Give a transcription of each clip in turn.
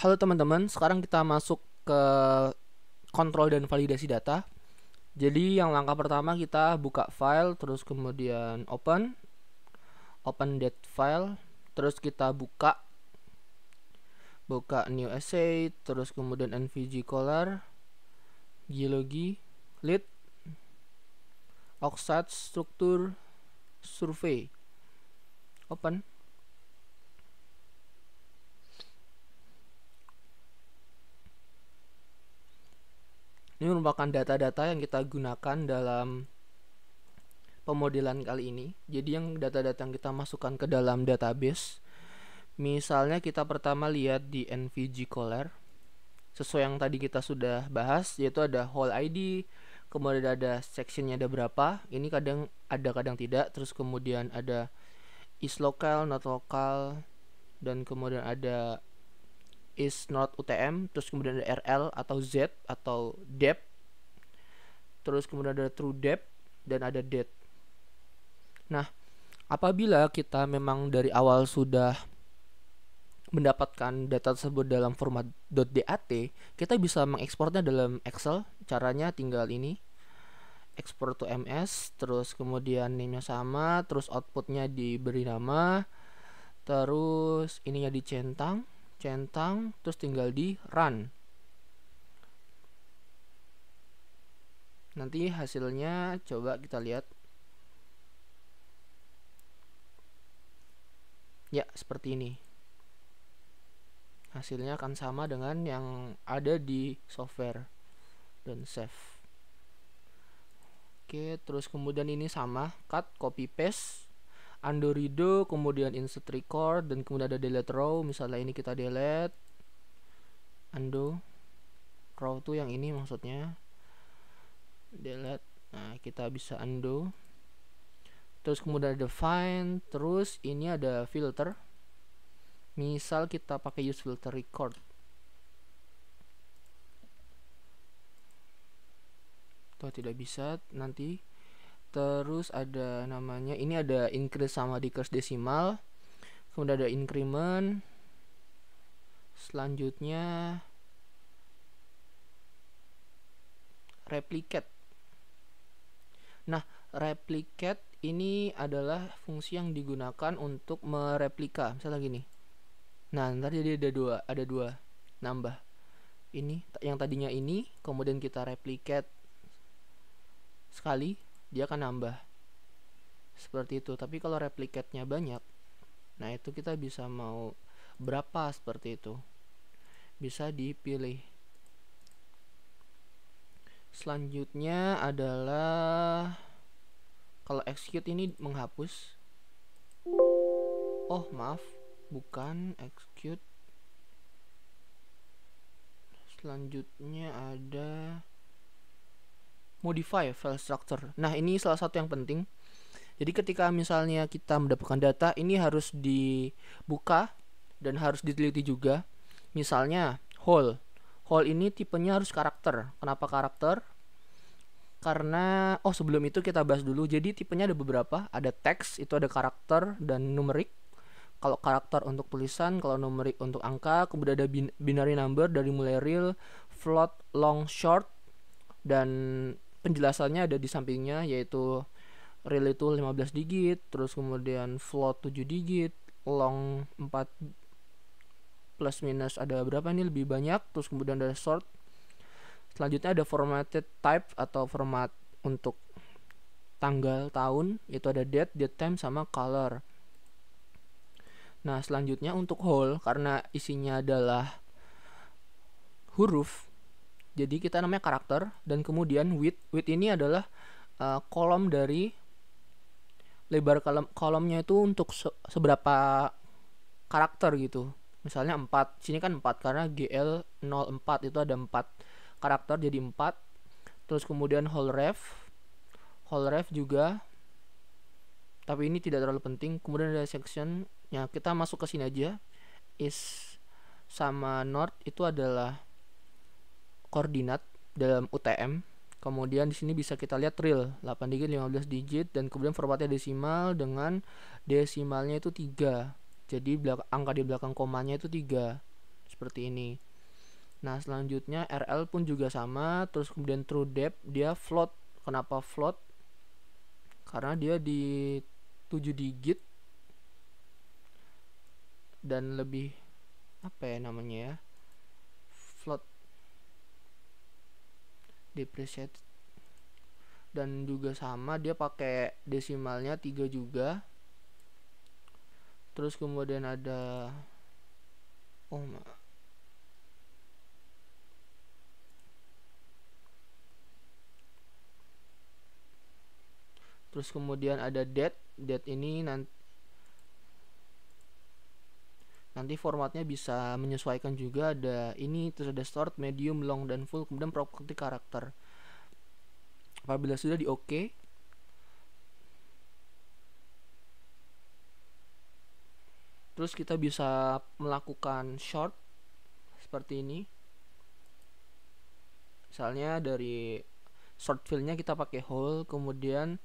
Halo teman-teman, sekarang kita masuk ke kontrol dan validasi data. Jadi yang langkah pertama kita buka file, terus kemudian open that file, terus kita buka new essay, terus kemudian nvg color, geology, lead, oxide struktur, survey, open. Ini merupakan data-data yang kita gunakan dalam pemodelan kali ini. Jadi yang data-data yang kita masukkan ke dalam database, misalnya kita pertama lihat di nvg color, sesuai yang tadi kita sudah bahas, yaitu ada whole ID, kemudian ada sectionnya ada berapa, ini kadang ada kadang tidak, terus kemudian ada is local, not local, dan kemudian ada is not UTM, terus kemudian ada RL atau Z atau depth, terus kemudian ada true depth dan ada date. Nah, apabila kita memang dari awal sudah mendapatkan data tersebut dalam format .dat, kita bisa mengekspornya dalam Excel. Caranya tinggal ini, export to ms, terus kemudian name-nya sama, terus outputnya diberi nama, terus ininya dicentang, terus tinggal di run. Nanti hasilnya coba kita lihat. Ya, seperti ini. Hasilnya akan sama dengan yang ada di software dan save. Oke, terus kemudian ini sama, cut, copy paste, undo redo, kemudian insert record, dan kemudian ada delete row. Misalnya ini kita delete, undo row tuh yang ini maksudnya, delete. Nah, kita bisa undo. Terus kemudian ada find, terus ini ada filter. Misal kita pakai use filter record, atau tidak bisa nanti. Terus ada namanya, ini ada increase sama decrease desimal, kemudian ada increment, selanjutnya replicate. Nah, replicate ini adalah fungsi yang digunakan untuk mereplika, misalnya gini. Nah, ntar jadi ada dua nambah. Ini yang tadinya ini, kemudian kita replicate sekali, dia akan nambah seperti itu. Tapi kalau replicate-nya banyak, nah itu kita bisa mau berapa seperti itu, bisa dipilih. Selanjutnya adalah kalau execute ini menghapus. Oh maaf, bukan execute. Selanjutnya ada modify file structure. Nah, ini salah satu yang penting. Jadi ketika misalnya kita mendapatkan data, ini harus dibuka dan harus diteliti juga. Misalnya whole ini tipenya harus karakter. Kenapa karakter? Karena sebelum itu kita bahas dulu. Jadi tipenya ada beberapa, ada teks, itu ada karakter dan numerik. Kalau karakter untuk tulisan, kalau numerik untuk angka, kemudian ada binary number dari mulai real, float, long, short, dan penjelasannya ada di sampingnya, yaitu real itu 15 digit, terus kemudian float 7 digit, long 4 plus minus ada berapa nih lebih banyak, terus kemudian ada short. Selanjutnya ada formatted type atau format untuk tanggal tahun, itu ada date time sama color. Nah, selanjutnya untuk whole, karena isinya adalah huruf, jadi kita namanya karakter. Dan kemudian width ini adalah kolom dari lebar kolomnya itu untuk seberapa karakter gitu. Misalnya 4, sini kan 4 karena GL04 itu ada 4 karakter jadi 4. Terus kemudian whole ref juga, tapi ini tidak terlalu penting. Kemudian ada section. Ya, kita masuk ke sini aja. Is sama north itu adalah koordinat dalam UTM. Kemudian di sini bisa kita lihat real 8 digit, 15 digit, dan kemudian formatnya desimal dengan desimalnya itu 3. Jadi angka di belakang komanya itu 3. seperti ini. Nah, selanjutnya RL pun juga sama, terus kemudian true depth dia float. Kenapa float? Karena dia di 7 digit dan lebih apa ya namanya ya? Float depreciate. Dan juga sama dia pakai desimalnya 3 juga. Terus kemudian ada terus kemudian ada date ini nanti formatnya bisa menyesuaikan juga, ada ini, terus ada short, medium, long, dan full, kemudian properti karakter. Apabila sudah di OK, terus kita bisa melakukan short seperti ini. Misalnya dari short field-nya kita pakai whole, kemudian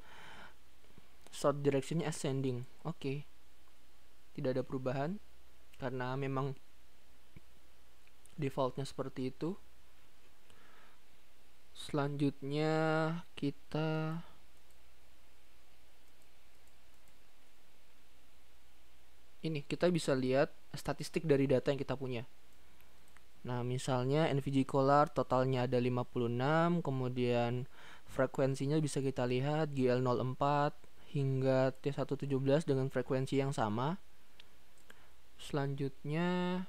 short direction-nya ascending. Oke. Tidak ada perubahan karena memang defaultnya seperti itu. Selanjutnya kita bisa lihat statistik dari data yang kita punya. Nah, misalnya NVG Color totalnya ada 56, kemudian frekuensinya bisa kita lihat GL04 hingga T117 dengan frekuensi yang sama. Selanjutnya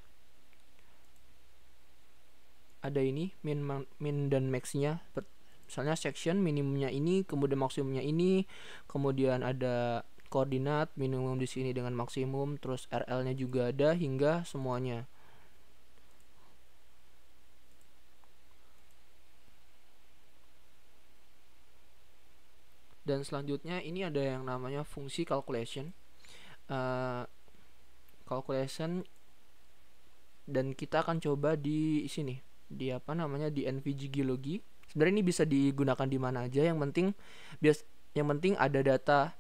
ada ini min dan max-nya. Misalnya section minimumnya ini, kemudian maksimumnya ini, kemudian ada koordinat minimum di sini dengan maksimum, terus RL-nya juga ada hingga semuanya. Dan selanjutnya ini ada yang namanya fungsi calculation. Calculation, dan kita akan coba di sini, di apa namanya, di NVG Geology. Sebenarnya ini bisa digunakan di mana aja, yang penting ada data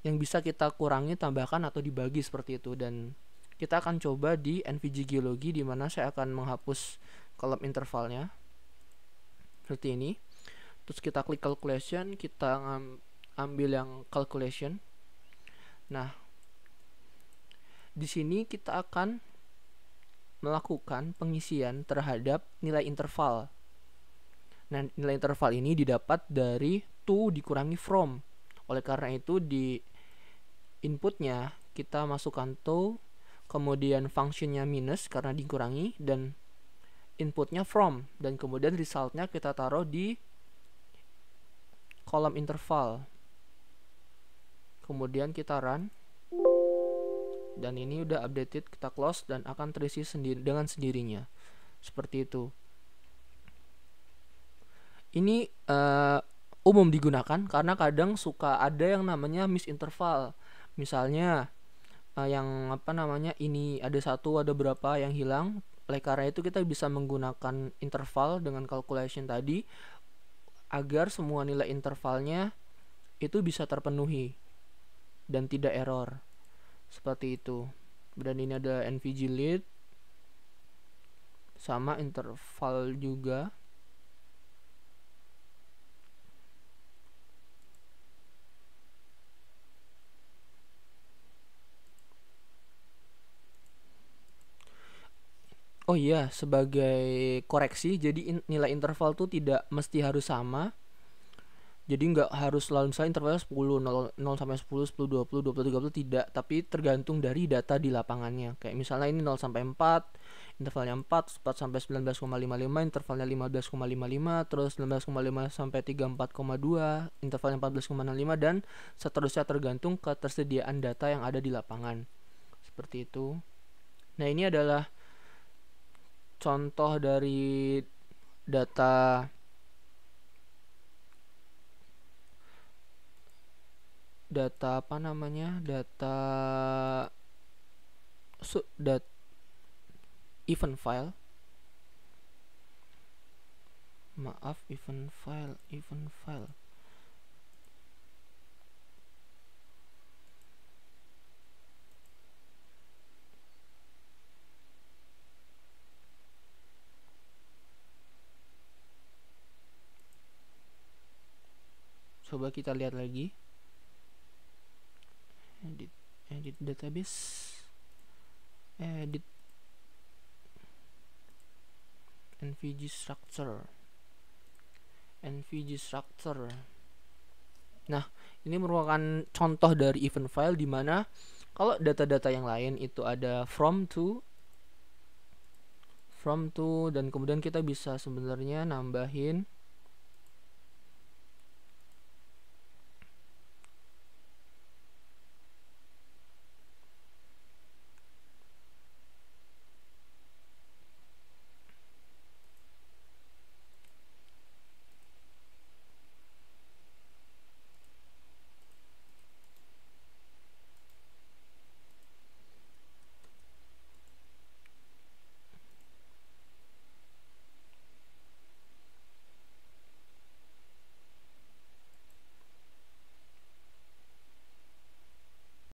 yang bisa kita kurangi, tambahkan, atau dibagi seperti itu. Dan kita akan coba di NVG Geology, di mana saya akan menghapus kolom intervalnya seperti ini. Terus kita klik calculation, kita ambil yang calculation. Nah, di sini kita akan melakukan pengisian terhadap nilai interval. Nah, nilai interval ini didapat dari to dikurangi from. Oleh karena itu di inputnya kita masukkan to, kemudian functionnya minus karena dikurangi, dan inputnya from, dan kemudian resultnya kita taruh di kolom interval. Kemudian kita run, dan ini udah updated, kita close, dan akan terisi dengan sendirinya seperti itu. Ini umum digunakan karena kadang suka ada yang namanya miss interval. Misalnya yang apa namanya, ini ada satu, ada berapa yang hilang. Oleh karena itu kita bisa menggunakan interval dengan calculation tadi agar semua nilai intervalnya itu bisa terpenuhi dan tidak error seperti itu. Dan ini ada NVG lead sama interval juga. Oh iya, sebagai koreksi, jadi nilai interval tuh tidak mesti harus sama. Jadi nggak harus selalu misalnya intervalnya 10, 0 sampai 10, 10, 20, 20, 30, tidak. Tapi tergantung dari data di lapangannya. Kayak misalnya ini 0 sampai 4, intervalnya 4 sampai 19,55, intervalnya 15,55, terus 19,5 sampai 34,2, intervalnya 14,65, dan seterusnya tergantung ketersediaan data yang ada di lapangan. Seperti itu. Nah, ini adalah contoh dari data apa namanya, data event file. Maaf, event file. Coba kita lihat lagi. Edit database. Edit NVG structure. Nah, ini merupakan contoh dari event file di mana kalau data-data yang lain itu ada from to, dan kemudian kita bisa sebenarnya nambahin